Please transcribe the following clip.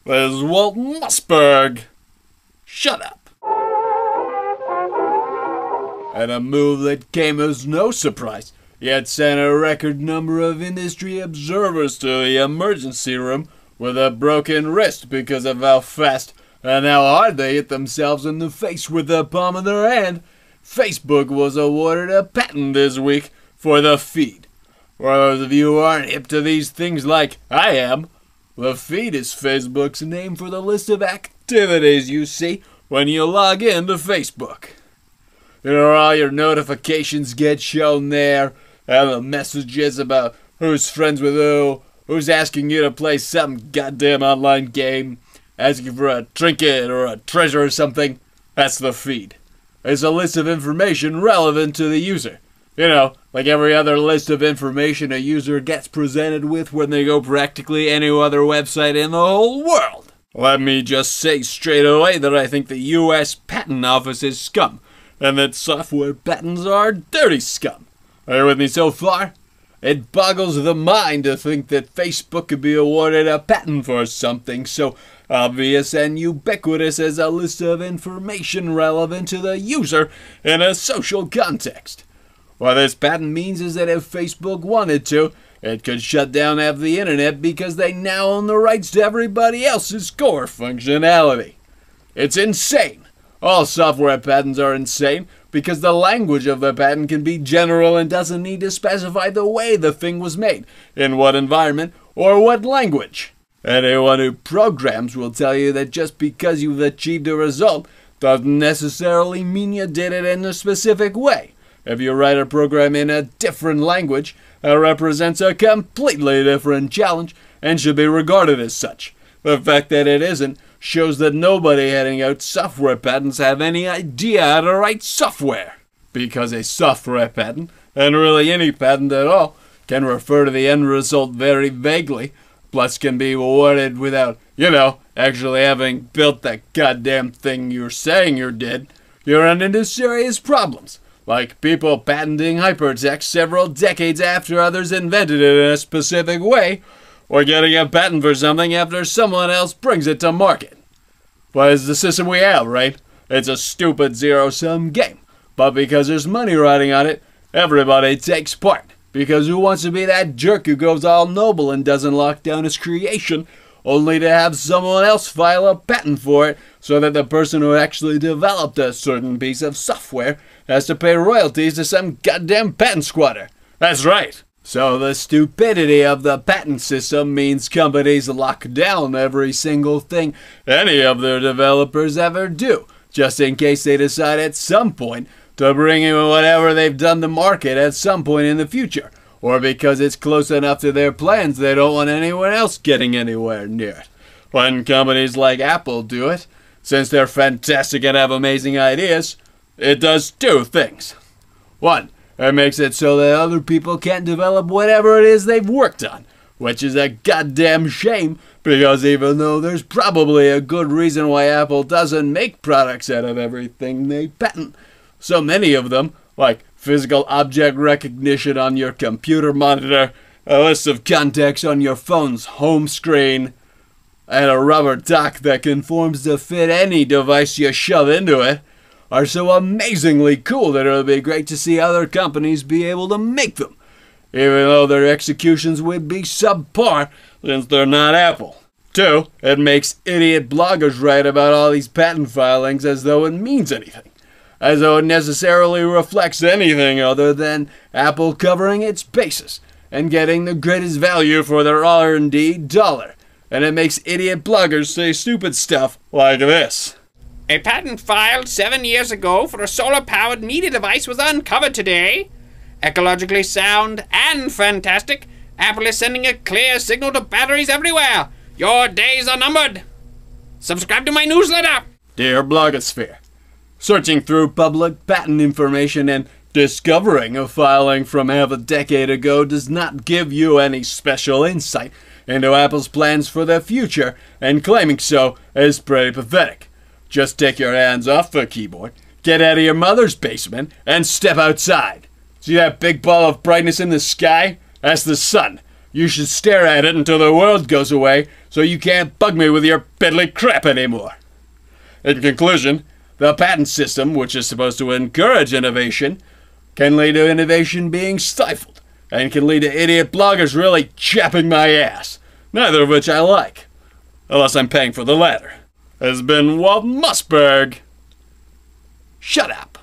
There's Walt Mossberg. Shut up. And a move that came as no surprise, yet sent a record number of industry observers to the emergency room with a broken wrist because of how fast and how hard they hit themselves in the face with the palm of their hand. Facebook was awarded a patent this week for the feed. For those of you who aren't hip to these things like I am, the feed is Facebook's name for the list of activities you see when you log in to Facebook. You know, all your notifications get shown there, and the messages about who's friends with who's asking you to play some goddamn online game, asking for a trinket or a treasure or something. That's the feed. It's a list of information relevant to the user. You know, like every other list of information a user gets presented with when they go practically any other website in the whole world. Let me just say straight away that I think the US Patent Office is scum, and that software patents are dirty scum. Are you with me so far? It boggles the mind to think that Facebook could be awarded a patent for something so obvious and ubiquitous as a list of information relevant to the user in a social context. What this patent means is that if Facebook wanted to, it could shut down half the internet because they now own the rights to everybody else's core functionality. It's insane. All software patents are insane because the language of the patent can be general and doesn't need to specify the way the thing was made, in what environment, or what language. Anyone who programs will tell you that just because you've achieved a result doesn't necessarily mean you did it in a specific way. If you write a program in a different language, it represents a completely different challenge and should be regarded as such. The fact that it isn't shows that nobody handing out software patents have any idea how to write software. Because a software patent, and really any patent at all, can refer to the end result very vaguely, plus can be awarded without, actually having built the goddamn thing you're saying you did, you run into serious problems. Like people patenting hypertext several decades after others invented it in a specific way, or getting a patent for something after someone else brings it to market. But it's the system we have, right? It's a stupid zero-sum game. But because there's money riding on it, everybody takes part. Because who wants to be that jerk who goes all noble and doesn't lock down his creation, only to have someone else file a patent for it so that the person who actually developed a certain piece of software has to pay royalties to some goddamn patent squatter? That's right. So the stupidity of the patent system means companies lock down every single thing any of their developers ever do, just in case they decide at some point to bring in whatever they've done to market at some point in the future, or because it's close enough to their plans they don't want anyone else getting anywhere near it. When companies like Apple do it, since they're fantastic and have amazing ideas, it does two things. One, it makes it so that other people can't develop whatever it is they've worked on, which is a goddamn shame, because even though there's probably a good reason why Apple doesn't make products out of everything they patent, so many of them, like physical object recognition on your computer monitor, a list of contacts on your phone's home screen, and a rubber dock that conforms to fit any device you shove into it, are so amazingly cool that it would be great to see other companies be able to make them, even though their executions would be subpar since they're not Apple. Two, it makes idiot bloggers write about all these patent filings as though it means anything, as though it necessarily reflects anything other than Apple covering its bases and getting the greatest value for their R&D dollar, and it makes idiot bloggers say stupid stuff like this. A patent filed 7 years ago for a solar-powered media device was uncovered today. Ecologically sound and fantastic, Apple is sending a clear signal to batteries everywhere. Your days are numbered. Subscribe to my newsletter. Dear blogosphere, searching through public patent information and discovering a filing from half a decade ago does not give you any special insight into Apple's plans for the future, and claiming so is pretty pathetic. Just take your hands off the keyboard, get out of your mother's basement, and step outside. See that big ball of brightness in the sky? That's the sun. You should stare at it until the world goes away, so you can't bug me with your piddly crap anymore. In conclusion, the patent system, which is supposed to encourage innovation, can lead to innovation being stifled, and can lead to idiot bloggers really chapping my ass, neither of which I like. Unless I'm paying for the latter. Has been Walt Mossberg. Shut up.